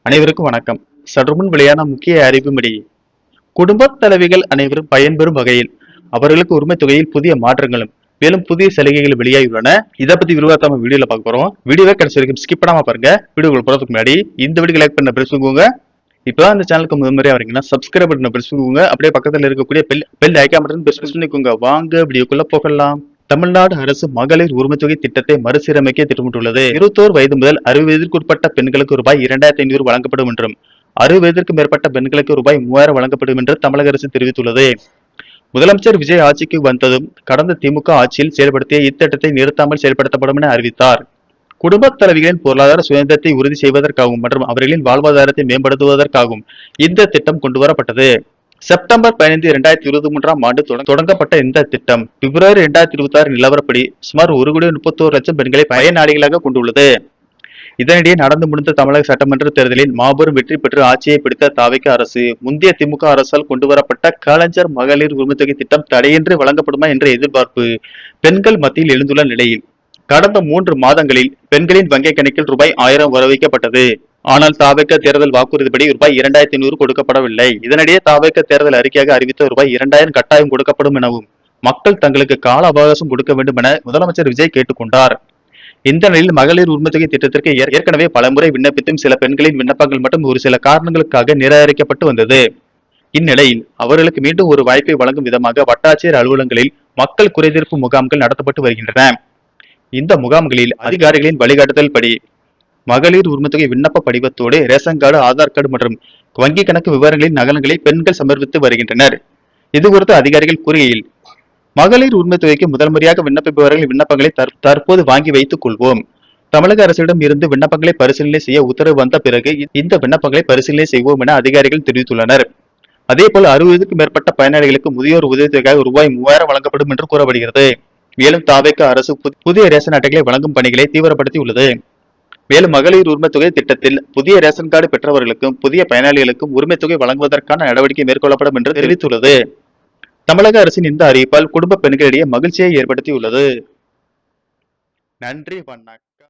அனைவருக்கும் வணக்கம். சற்றுமுன் வெளியான முக்கிய அறிவிப்படி குடும்பத் தலைவிகள் அனைவரும் பயன்பெறும் வகையில் அவர்களுக்கு உரிமை தொகையில் புதிய மாற்றங்களும் மேலும் புதிய சலுகைகள் வெளியாகியுள்ளன. இதை பத்தி விரிவாக நம்ம வீடியோல பார்க்க போறோம். வீடியோவை கடைசி வரைக்கும் ஸ்கிப் பண்ணாம பாருங்க. வீடியோ போறதுக்கு முன்னாடி இந்த வீடியோ லைக் பண்ண பிரஸ் பண்ணுங்க. இப்பதான் இந்த சேனலுக்கு முதன்முறையா வரீங்கன்னா சப்ஸ்கிரைப் பண்ண பிரஸ் பண்ணுங்க. அப்படியே பக்கத்தில் இருக்கக்கூடிய பெல் ஐக்கான் பட்டன் பிரஸ் பண்ணிக்கோங்க. வாங்க வீடியோக்குள்ள போகலாம். தமிழ்நாடு அரசு மகளிர் உரிமை தொகை திட்டத்தை மறுசீரமைக்க திட்டமிட்டுள்ளது. 21 வயது முதல் 60 வயதிற்குட்பட்ட பெண்களுக்கு ரூபாய் 2500 வழங்கப்படும் என்றும் 60 வயதிற்கு மேற்பட்ட பெண்களுக்கு ரூபாய் 3000 வழங்கப்படும் என்று தமிழக அரசு தெரிவித்துள்ளது. முதலமைச்சர் விஜய் ஆட்சிக்கு வந்ததும் கடந்த திமுக ஆட்சியில் செயல்படுத்திய இத்திட்டத்தை நிறுத்தாமல் செயல்படுத்தப்படும் என அறிவித்தார். குடும்பத் தலைவிகளின் பொருளாதார சுதந்திரத்தை உறுதி செய்வதற்காகவும் மற்றும் அவர்களின் வாழ்வாதாரத்தை மேம்படுத்துவதற்காகவும் இந்த திட்டம் கொண்டுவரப்பட்டது. செப்டம்பர் 15, 2023 ஆண்டு தொடங்கப்பட்ட இந்த திட்டம் பிப்ரவரி 2026 நிலவரப்படி சுமார் 1,31,00,000 பெண்களை பயனாளிகளாக கொண்டுள்ளது. இதனிடையே நடந்து முடிந்த தமிழக சட்டமன்ற தேர்தலில் மாபெரும் வெற்றி பெற்று ஆட்சியை பிடித்த தாவேகா அரசு முந்தைய திமுக அரசால் கொண்டுவரப்பட்ட கலைஞர் மகளிர் உரிமை தொகை திட்டம் தடையின்றி வழங்கப்படுமா என்ற எதிர்பார்ப்பு பெண்கள் மத்தியில் எழுந்துள்ள நிலையில் கடந்த 3 மாதங்களில் பெண்களின் வங்கிக் கணக்கில் ரூபாய் 1000 வரவைக்கப்பட்டது. ஆனால் தாவேகா தேர்தல் வாக்குறுதிப்படி ரூபாய் 2500 கொடுக்கப்படவில்லை. இதனிடையே தாவேகா தேர்தல் அறிக்கையாக அறிவித்த ரூபாய் 2000 கட்டாயம் கொடுக்கப்படும் எனவும் மக்கள் தங்களுக்கு கால அவகாசம் கொடுக்க வேண்டும் என முதலமைச்சர் விஜய் கேட்டுக்கொண்டார். இந்த நிலையில் மகளிர் உரிமை தொகை திட்டத்திற்கு ஏற்கனவே பலமுறை விண்ணப்பித்தும் சில பெண்களின் விண்ணப்பங்கள் மட்டும் ஒரு சில காரணங்களுக்காக நிராகரிக்கப்பட்டு வந்தது. இந்நிலையில் அவர்களுக்கு மீண்டும் ஒரு வாய்ப்பை வழங்கும் விதமாக வட்டாட்சியர் அலுவலகங்களில் மக்கள் குறைதீர்ப்பு முகாம்கள் நடத்தப்பட்டு வருகின்றன. இந்த முகாம்களில் அதிகாரிகளின் வழிகாட்டுதல் படி மகளிர் உரிமை தொகை விண்ணப்ப படிவத்தோடு ரேஷன் கார்டு, ஆதார் கார்டு மற்றும் வங்கி கணக்கு விவரங்களின் நகல்களை பெண்கள் சமர்ப்பித்து வருகின்றனர். இது குறித்து அதிகாரிகள் கூறுகையில், மகளிர் உரிமை தொகைக்கு முதல் முறையாக விண்ணப்பிப்பவர்கள் விண்ணப்பங்களை தற்போது வாங்கி வைத்துக் கொள்வோம். தமிழக அரசிடம் இருந்து விண்ணப்பங்களை பரிசீலனை செய்ய உத்தரவு வந்த பிறகு இந்த விண்ணப்பங்களை பரிசீலனை செய்வோம் என அதிகாரிகள் தெரிவித்துள்ளனர். அதேபோல் 60 வயதுக்கு மேற்பட்ட பயனாளிகளுக்கு முதியோர் உதவித்தொகையாக ரூபாய் 3000 வழங்கப்படும் என்று கூறப்படுகிறது. மேலும் தாவேகா அரசு புதிய ரேஷன் அட்டைகளை வழங்கும் பணிகளை தீவிரப்படுத்தி உள்ளது. மேலும் மகளிர் உரிமை தொகை திட்டத்தில் புதிய ரேஷன் கார்டு பெற்றவர்களுக்கும் புதிய பயனாளிகளுக்கும் உரிமை தொகை வழங்குவதற்கான நடவடிக்கை மேற்கொள்ளப்படும் என்று தெரிவித்துள்ளது. தமிழக அரசின் இந்த அறிவிப்பால் குடும்ப பெண்களிடையே மகிழ்ச்சியை ஏற்படுத்தியுள்ளது. நன்றி, வணக்கம்.